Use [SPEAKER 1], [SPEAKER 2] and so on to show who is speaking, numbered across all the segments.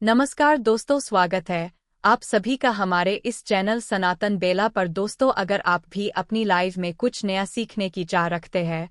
[SPEAKER 1] नमस्कार दोस्तों, स्वागत है आप सभी का हमारे इस चैनल सनातन बेला पर। दोस्तों, अगर आप भी अपनी लाइफ में कुछ नया सीखने की चाह रखते हैं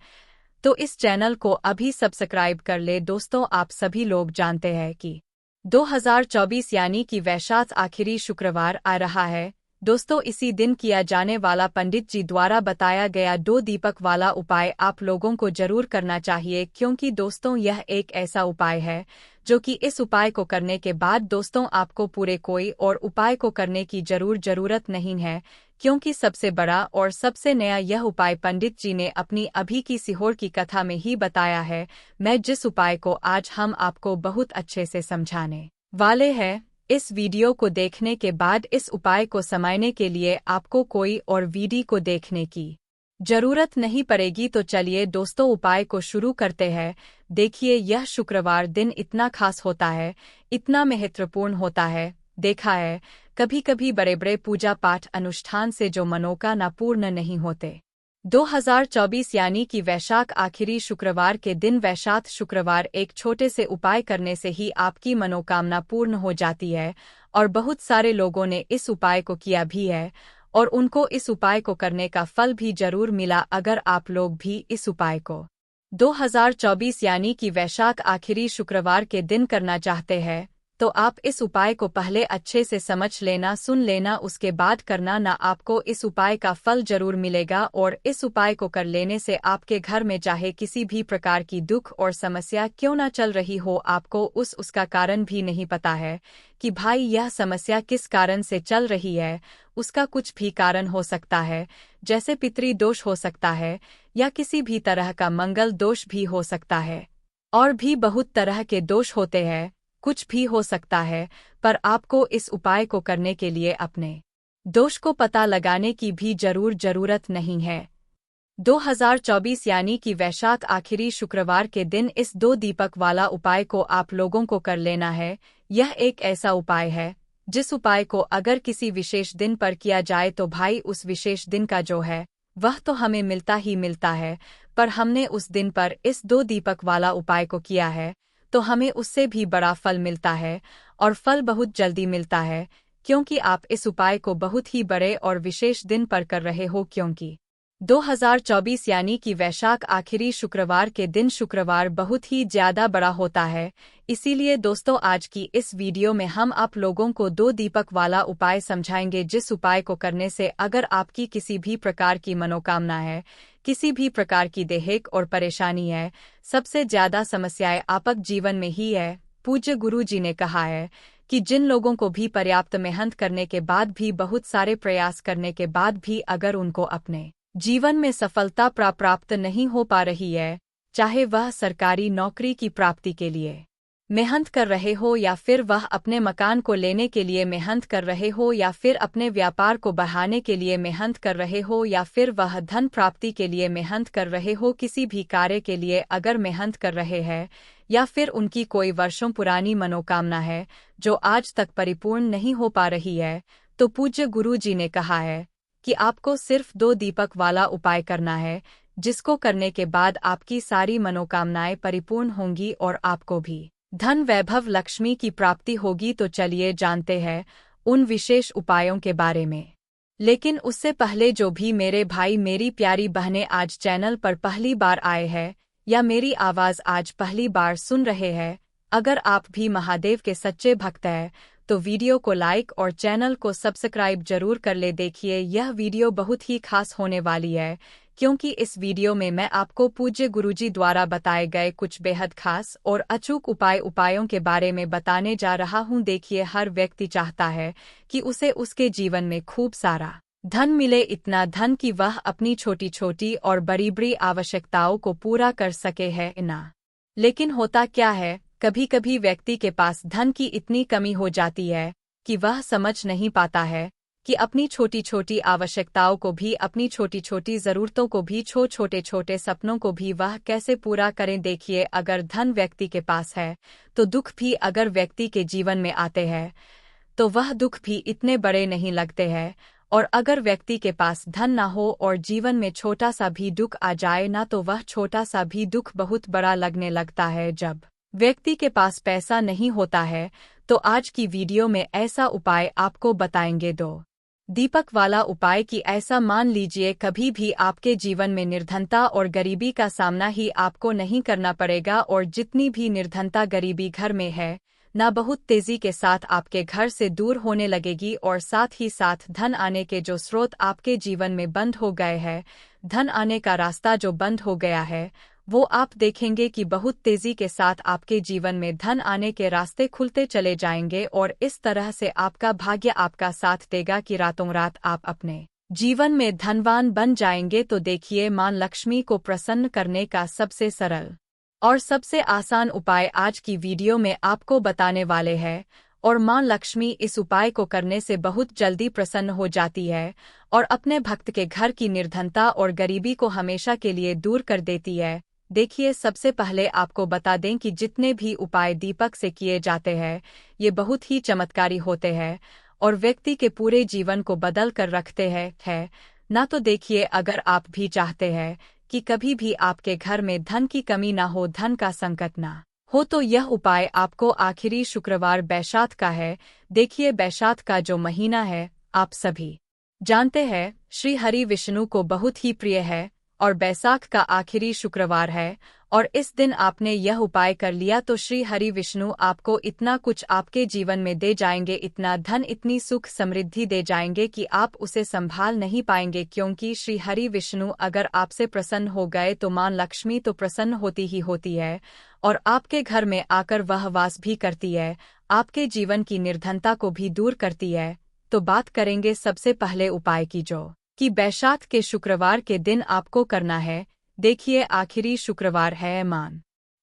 [SPEAKER 1] तो इस चैनल को अभी सब्सक्राइब कर ले। दोस्तों, आप सभी लोग जानते हैं कि 2024 यानी कि वैशाख आखिरी शुक्रवार आ रहा है। दोस्तों, इसी दिन किया जाने वाला पंडित जी द्वारा बताया गया 2 दीपक वाला उपाय आप लोगों को जरूर करना चाहिए, क्योंकि दोस्तों यह एक ऐसा उपाय है जो कि इस उपाय को करने के बाद दोस्तों आपको पूरे कोई और उपाय को करने की जरूरत नहीं है, क्योंकि सबसे बड़ा और सबसे नया यह उपाय पंडित जी ने अपनी अभी की सीहोर की कथा में ही बताया है। मैं जिस उपाय को आज हम आपको बहुत अच्छे से समझाने वाले हैं, इस वीडियो को देखने के बाद इस उपाय को समझने के लिए आपको कोई और वीडियो को देखने की जरूरत नहीं पड़ेगी। तो चलिए दोस्तों, उपाय को शुरू करते हैं। देखिए, यह शुक्रवार दिन इतना खास होता है, इतना महत्वपूर्ण होता है। देखा है कभी कभी बड़े बड़े पूजा पाठ अनुष्ठान से जो मनोकामना पूर्ण नहीं होते। 2024 यानी कि वैशाख आखिरी शुक्रवार के दिन, वैशाख शुक्रवार एक छोटे से उपाय करने से ही आपकी मनोकामना पूर्ण हो जाती है। और बहुत सारे लोगों ने इस उपाय को किया भी है और उनको इस उपाय को करने का फल भी जरूर मिला। अगर आप लोग भी इस उपाय को 2024 यानी कि वैशाख आखिरी शुक्रवार के दिन करना चाहते हैं तो आप इस उपाय को पहले अच्छे से समझ लेना, सुन लेना, उसके बाद करना ना। आपको इस उपाय का फल जरूर मिलेगा और इस उपाय को कर लेने से आपके घर में चाहे किसी भी प्रकार की दुख और समस्या क्यों ना चल रही हो, आपको उसका कारण भी नहीं पता है कि भाई यह समस्या किस कारण से चल रही है। उसका कुछ भी कारण हो सकता है, जैसे पितृ दोष हो सकता है या किसी भी तरह का मंगल दोष भी हो सकता है, और भी बहुत तरह के दोष होते हैं, कुछ भी हो सकता है। पर आपको इस उपाय को करने के लिए अपने दोष को पता लगाने की भी जरूरत नहीं है। 2024 यानी कि वैशाख आखिरी शुक्रवार के दिन इस 2 दीपक वाला उपाय को आप लोगों को कर लेना है। यह एक ऐसा उपाय है जिस उपाय को अगर किसी विशेष दिन पर किया जाए तो भाई उस विशेष दिन का जो है वह तो हमें मिलता ही मिलता है, पर हमने उस दिन पर इस 2 दीपक वाला उपाय को किया है तो हमें उससे भी बड़ा फल मिलता है, और फल बहुत जल्दी मिलता है, क्योंकि आप इस उपाय को बहुत ही बड़े और विशेष दिन पर कर रहे हो। क्योंकि 2024 यानी कि वैशाख आखिरी शुक्रवार के दिन शुक्रवार बहुत ही ज्यादा बड़ा होता है। इसीलिए दोस्तों, आज की इस वीडियो में हम आप लोगों को 2 दीपक वाला उपाय समझाएंगे, जिस उपाय को करने से अगर आपकी किसी भी प्रकार की मनोकामना है, किसी भी प्रकार की दैहिक और परेशानी है, सबसे ज्यादा समस्याएं आपक जीवन में ही है। पूज्य गुरु जी ने कहा है कि जिन लोगों को भी पर्याप्त मेहनत करने के बाद भी, बहुत सारे प्रयास करने के बाद भी अगर उनको अपने जीवन में सफलता प्राप्त नहीं हो पा रही है, चाहे वह सरकारी नौकरी की प्राप्ति के लिए मेहनत कर रहे हो, या फिर वह अपने मकान को लेने के लिए मेहनत कर रहे हो, या फिर अपने व्यापार को बढ़ाने के लिए मेहनत कर रहे हो, या फिर वह धन प्राप्ति के लिए मेहनत कर रहे हो, किसी भी कार्य के लिए अगर मेहनत कर रहे हैं, या फिर उनकी कोई वर्षों पुरानी मनोकामना है जो आज तक परिपूर्ण नहीं हो पा रही है, तो पूज्य गुरु जी ने कहा है कि आपको सिर्फ 2 दीपक वाला उपाय करना है, जिसको करने के बाद आपकी सारी मनोकामनाएं परिपूर्ण होंगी और आपको भी धन वैभव लक्ष्मी की प्राप्ति होगी। तो चलिए जानते हैं उन विशेष उपायों के बारे में। लेकिन उससे पहले जो भी मेरे भाई मेरी प्यारी बहनें आज चैनल पर पहली बार आए हैं या मेरी आवाज़ आज पहली बार सुन रहे हैं, अगर आप भी महादेव के सच्चे भक्त हैं तो वीडियो को लाइक और चैनल को सब्सक्राइब जरूर कर ले। देखिए, यह वीडियो बहुत ही खास होने वाली है, क्योंकि इस वीडियो में मैं आपको पूज्य गुरुजी द्वारा बताए गए कुछ बेहद खास और अचूक उपायों के बारे में बताने जा रहा हूं। देखिए, हर व्यक्ति चाहता है कि उसे उसके जीवन में खूब सारा धन मिले, इतना धन कि वह अपनी छोटी छोटी और बड़ी बड़ी आवश्यकताओं को पूरा कर सके, है ना। लेकिन होता क्या है, कभी कभी व्यक्ति के पास धन की इतनी कमी हो जाती है कि वह समझ नहीं पाता है कि अपनी छोटी छोटी आवश्यकताओं को भी, अपनी छोटी छोटी ज़रूरतों को भी, छोटे छोटे सपनों को भी वह कैसे पूरा करें। देखिए, अगर धन व्यक्ति के पास है तो दुख भी अगर व्यक्ति के जीवन में आते हैं तो वह दुख भी इतने बड़े नहीं लगते हैं, और अगर व्यक्ति के पास धन ना हो और जीवन में छोटा सा भी दुख आ जाए ना, तो वह छोटा सा भी दुख बहुत बड़ा लगने लगता है। जब व्यक्ति के पास पैसा नहीं होता है, तो आज की वीडियो में ऐसा उपाय आपको बताएंगे। दो दीपक वाला उपाय कि ऐसा मान लीजिए कभी भी आपके जीवन में निर्धनता और गरीबी का सामना ही आपको नहीं करना पड़ेगा, और जितनी भी निर्धनता गरीबी घर में है ना बहुत तेजी के साथ आपके घर से दूर होने लगेगी, और साथ ही साथ धन आने के जो स्रोत आपके जीवन में बंद हो गए हैं, धन आने का रास्ता जो बंद हो गया है, वो आप देखेंगे कि बहुत तेजी के साथ आपके जीवन में धन आने के रास्ते खुलते चले जाएंगे, और इस तरह से आपका भाग्य आपका साथ देगा कि रातों रात आप अपने जीवन में धनवान बन जाएंगे। तो देखिए, मां लक्ष्मी को प्रसन्न करने का सबसे सरल और सबसे आसान उपाय आज की वीडियो में आपको बताने वाले हैं, और मां लक्ष्मी इस उपाय को करने से बहुत जल्दी प्रसन्न हो जाती है और अपने भक्त के घर की निर्धनता और गरीबी को हमेशा के लिए दूर कर देती है। देखिए, सबसे पहले आपको बता दें कि जितने भी उपाय दीपक से किए जाते हैं, ये बहुत ही चमत्कारी होते हैं और व्यक्ति के पूरे जीवन को बदल कर रखते हैं ना। तो देखिए, अगर आप भी चाहते हैं कि कभी भी आपके घर में धन की कमी ना हो, धन का संकट ना हो, तो यह उपाय आपको आखिरी शुक्रवार बैसाख का है। देखिए, बैसाख का जो महीना है आप सभी जानते हैं श्री हरि विष्णु को बहुत ही प्रिय है, और बैसाख का आखिरी शुक्रवार है, और इस दिन आपने यह उपाय कर लिया तो श्री हरि विष्णु आपको इतना कुछ आपके जीवन में दे जाएंगे, इतना धन, इतनी सुख समृद्धि दे जाएंगे कि आप उसे संभाल नहीं पाएंगे। क्योंकि श्री हरि विष्णु अगर आपसे प्रसन्न हो गए तो मां लक्ष्मी तो प्रसन्न होती ही होती है, और आपके घर में आकर वह वास भी करती है, आपके जीवन की निर्धनता को भी दूर करती है। तो बात करेंगे सबसे पहले उपाय की, जो कि बैसाख के शुक्रवार के दिन आपको करना है। देखिए, आखिरी शुक्रवार है मां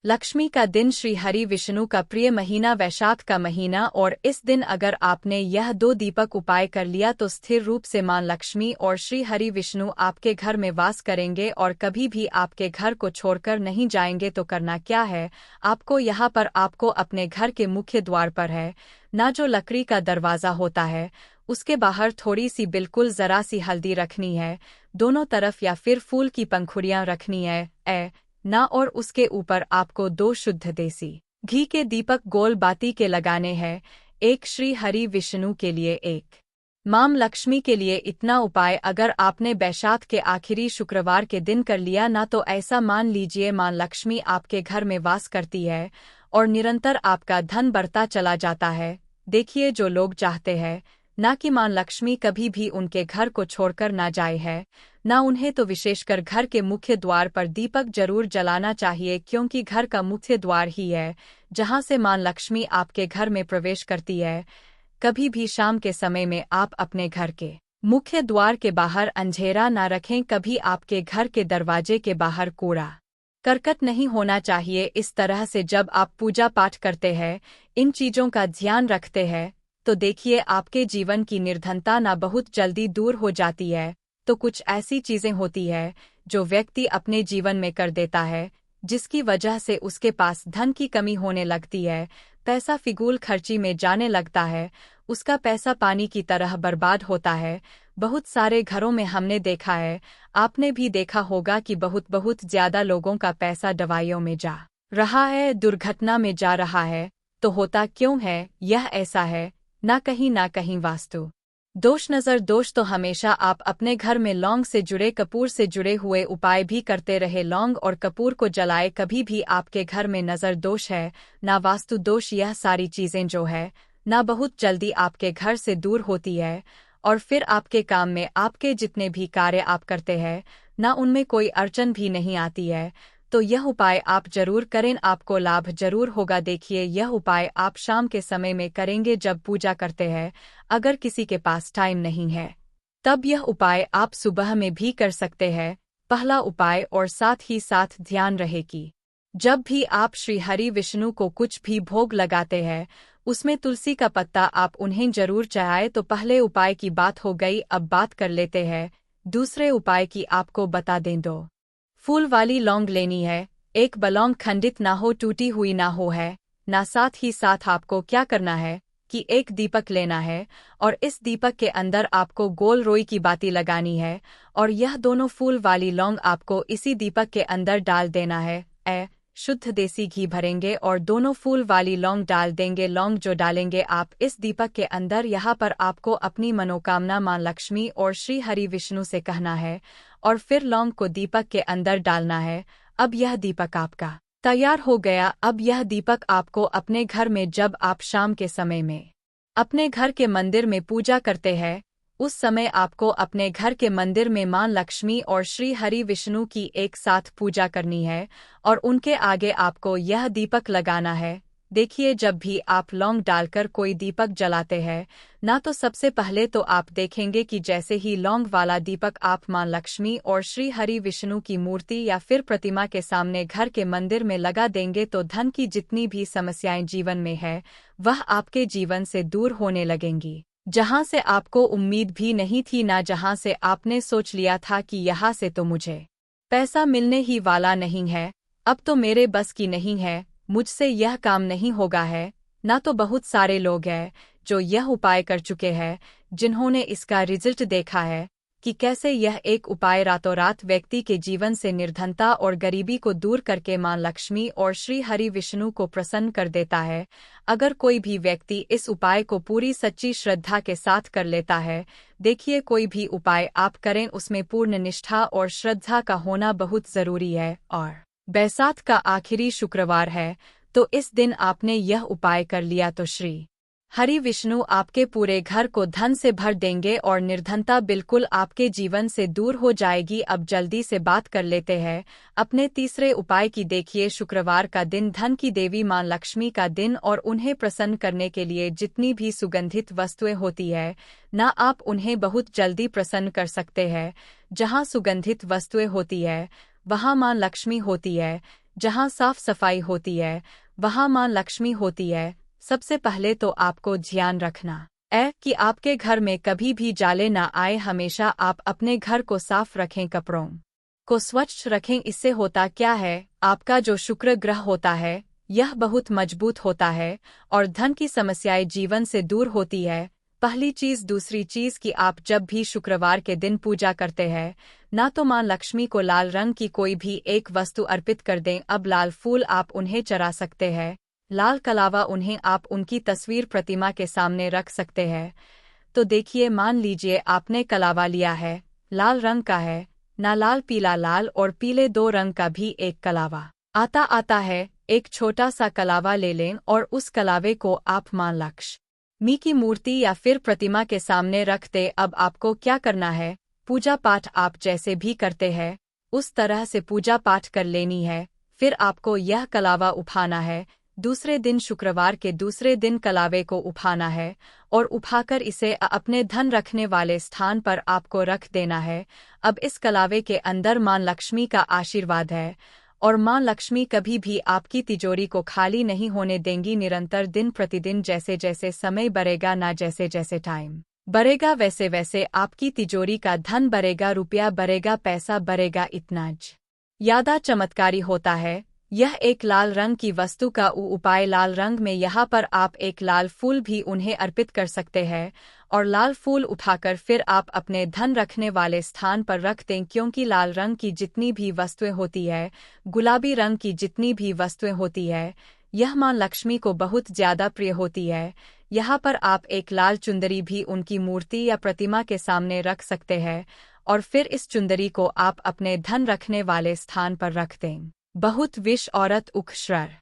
[SPEAKER 1] लक्ष्मी का दिन, श्री हरि विष्णु का प्रिय महीना वैशाख का महीना, और इस दिन अगर आपने यह 2 दीपक उपाय कर लिया तो स्थिर रूप से मां लक्ष्मी और श्री हरि विष्णु आपके घर में वास करेंगे और कभी भी आपके घर को छोड़कर नहीं जाएंगे। तो करना क्या है आपको, यहाँ पर आपको अपने घर के मुख्य द्वार पर है ना, जो लकड़ी का दरवाज़ा होता है, उसके बाहर थोड़ी सी बिल्कुल जरा सी हल्दी रखनी है दोनों तरफ, या फिर फूल की पंखुड़ियाँ रखनी है ना, और उसके ऊपर आपको 2 शुद्ध देसी घी के दीपक गोल बाती के लगाने हैं, एक श्री हरि विष्णु के लिए, एक मां लक्ष्मी के लिए। इतना उपाय अगर आपने बैसाख के आखिरी शुक्रवार के दिन कर लिया ना, तो ऐसा मान लीजिए मां लक्ष्मी आपके घर में वास करती है और निरंतर आपका धन बढ़ता चला जाता है। देखिए, जो लोग चाहते हैं ना कि मां लक्ष्मी कभी भी उनके घर को छोड़कर ना जाए है ना, उन्हें तो विशेषकर घर के मुख्य द्वार पर दीपक जरूर जलाना चाहिए, क्योंकि घर का मुख्य द्वार ही है जहां से मां लक्ष्मी आपके घर में प्रवेश करती है। कभी भी शाम के समय में आप अपने घर के मुख्य द्वार के बाहर अंधेरा ना रखें, कभी आपके घर के दरवाजे के बाहर कूड़ा करकट नहीं होना चाहिए। इस तरह से जब आप पूजा पाठ करते हैं, इन चीजों का ध्यान रखते हैं, तो देखिए आपके जीवन की निर्धनता ना बहुत जल्दी दूर हो जाती है। तो कुछ ऐसी चीजें होती है जो व्यक्ति अपने जीवन में कर देता है, जिसकी वजह से उसके पास धन की कमी होने लगती है, पैसा फिजूल खर्ची में जाने लगता है, उसका पैसा पानी की तरह बर्बाद होता है। बहुत सारे घरों में हमने देखा है, आपने भी देखा होगा कि बहुत ज्यादा लोगों का पैसा दवाइयों में जा रहा है, दुर्घटना में जा रहा है। तो होता क्यों है यह ऐसा है, ना कहीं वास्तु दोष, नजर दोष। तो हमेशा आप अपने घर में लौंग से जुड़े, कपूर से जुड़े हुए उपाय भी करते रहे। लौंग और कपूर को जलाए, कभी भी आपके घर में नजर दोष है ना वास्तु दोष, यह सारी चीजें जो है ना बहुत जल्दी आपके घर से दूर होती है, और फिर आपके काम में, आपके जितने भी कार्य आप करते हैं ना, उनमें कोई अड़चन भी नहीं आती है। तो यह उपाय आप जरूर करें, आपको लाभ जरूर होगा। देखिए, यह उपाय आप शाम के समय में करेंगे जब पूजा करते हैं। अगर किसी के पास टाइम नहीं है तब यह उपाय आप सुबह में भी कर सकते हैं, पहला उपाय। और साथ ही साथ ध्यान रहे कि जब भी आप श्री हरि विष्णु को कुछ भी भोग लगाते हैं, उसमें तुलसी का पत्ता आप उन्हें जरूर चढ़ाएं। तो पहले उपाय की बात हो गई, अब बात कर लेते हैं दूसरे उपाय की। आपको बता दें, 2 फूल वाली लौंग लेनी है, एक बलौंग खंडित ना हो, टूटी हुई ना हो है ना। साथ ही साथ आपको क्या करना है कि एक दीपक लेना है, और इस दीपक के अंदर आपको गोल रोई की बाती लगानी है, और यह दोनों फूल वाली लौंग आपको इसी दीपक के अंदर डाल देना है। शुद्ध देसी घी भरेंगे और दोनों फूल वाली लौंग डाल देंगे। लौंग जो डालेंगे आप इस दीपक के अंदर, यहाँ पर आपको अपनी मनोकामना मां लक्ष्मी और श्री हरि विष्णु से कहना है और फिर लौंग को दीपक के अंदर डालना है। अब यह दीपक आपका तैयार हो गया। अब यह दीपक आपको अपने घर में, जब आप शाम के समय में अपने घर के मंदिर में पूजा करते हैं, उस समय आपको अपने घर के मंदिर में मां लक्ष्मी और श्री हरि विष्णु की एक साथ पूजा करनी है और उनके आगे आपको यह दीपक लगाना है। देखिए, जब भी आप लौंग डालकर कोई दीपक जलाते हैं ना, तो सबसे पहले तो आप देखेंगे कि जैसे ही लौंग वाला दीपक आप मां लक्ष्मी और श्री हरि विष्णु की मूर्ति या फिर प्रतिमा के सामने घर के मंदिर में लगा देंगे, तो धन की जितनी भी समस्याएं जीवन में है वह आपके जीवन से दूर होने लगेंगी। जहां से आपको उम्मीद भी नहीं थी ना, जहां से आपने सोच लिया था कि यहाँ से तो मुझे पैसा मिलने ही वाला नहीं है, अब तो मेरे बस की नहीं है, मुझसे यह काम नहीं होगा है ना, तो बहुत सारे लोग हैं जो यह उपाय कर चुके हैं, जिन्होंने इसका रिजल्ट देखा है कि कैसे यह एक उपाय रातों रात व्यक्ति के जीवन से निर्धनता और गरीबी को दूर करके मां लक्ष्मी और श्री हरि विष्णु को प्रसन्न कर देता है। अगर कोई भी व्यक्ति इस उपाय को पूरी सच्ची श्रद्धा के साथ कर लेता है, देखिए, कोई भी उपाय आप करें उसमें पूर्ण निष्ठा और श्रद्धा का होना बहुत जरूरी है। और बैसाख का आखिरी शुक्रवार है, तो इस दिन आपने यह उपाय कर लिया तो श्री हरि विष्णु आपके पूरे घर को धन से भर देंगे और निर्धनता बिल्कुल आपके जीवन से दूर हो जाएगी। अब जल्दी से बात कर लेते हैं अपने तीसरे उपाय की। देखिए, शुक्रवार का दिन धन की देवी मां लक्ष्मी का दिन और उन्हें प्रसन्न करने के लिए जितनी भी सुगंधित वस्तुएं होती है ना, आप उन्हें बहुत जल्दी प्रसन्न कर सकते हैं। जहां सुगंधित वस्तुएं होती है वहां मां लक्ष्मी होती है, जहां साफ सफाई होती है वहां मां लक्ष्मी होती है। सबसे पहले तो आपको ध्यान रखना है कि आपके घर में कभी भी जाले ना आए। हमेशा आप अपने घर को साफ रखें, कपड़ों को स्वच्छ रखें। इससे होता क्या है, आपका जो शुक्र ग्रह होता है यह बहुत मजबूत होता है और धन की समस्याएं जीवन से दूर होती है। पहली चीज। दूसरी चीज कि आप जब भी शुक्रवार के दिन पूजा करते हैं ना, तो मां लक्ष्मी को लाल रंग की कोई भी एक वस्तु अर्पित कर दें। अब लाल फूल आप उन्हें चढ़ा सकते हैं, लाल कलावा उन्हें आप उनकी तस्वीर प्रतिमा के सामने रख सकते हैं। तो देखिए, मान लीजिए आपने कलावा लिया है, लाल रंग का है ना, लाल पीला, लाल और पीले दो रंग का भी एक कलावा आता है। एक छोटा सा कलावा ले लें और उस कलावे को आप मां लक्ष्मी की मूर्ति या फिर प्रतिमा के सामने रख दें। अब आपको क्या करना है, पूजा पाठ आप जैसे भी करते हैं उस तरह से पूजा पाठ कर लेनी है। फिर आपको यह कलावा उठाना है। दूसरे दिन, शुक्रवार के दूसरे दिन कलावे को उठाना है और उठाकर इसे अपने धन रखने वाले स्थान पर आपको रख देना है। अब इस कलावे के अंदर मां लक्ष्मी का आशीर्वाद है और मां लक्ष्मी कभी भी आपकी तिजोरी को खाली नहीं होने देंगी। निरंतर दिन प्रतिदिन जैसे जैसे समय बढ़ेगा ना, जैसे जैसे टाइम बढ़ेगा, वैसे वैसे आपकी तिजोरी का धन बढ़ेगा, रुपया बढ़ेगा, पैसा बढ़ेगा। इतना ज्यादा चमत्कारी होता है। यह एक लाल रंग की वस्तु का उपाय। लाल रंग में यहाँ पर आप एक लाल फूल भी उन्हें अर्पित कर सकते हैं और लाल फूल उठाकर फिर आप अपने धन रखने वाले स्थान पर रख दें, क्योंकि लाल रंग की जितनी भी वस्तुएं होती है, गुलाबी रंग की जितनी भी वस्तुएं होती है, यह मां लक्ष्मी को बहुत ज्यादा प्रिय होती है। यहाँ पर आप एक लाल चुंदरी भी उनकी मूर्ति या प्रतिमा के सामने रख सकते हैं और फिर इस चुंदरी को आप अपने धन रखने वाले स्थान पर रख दें। बहुत विश औरत उक्षर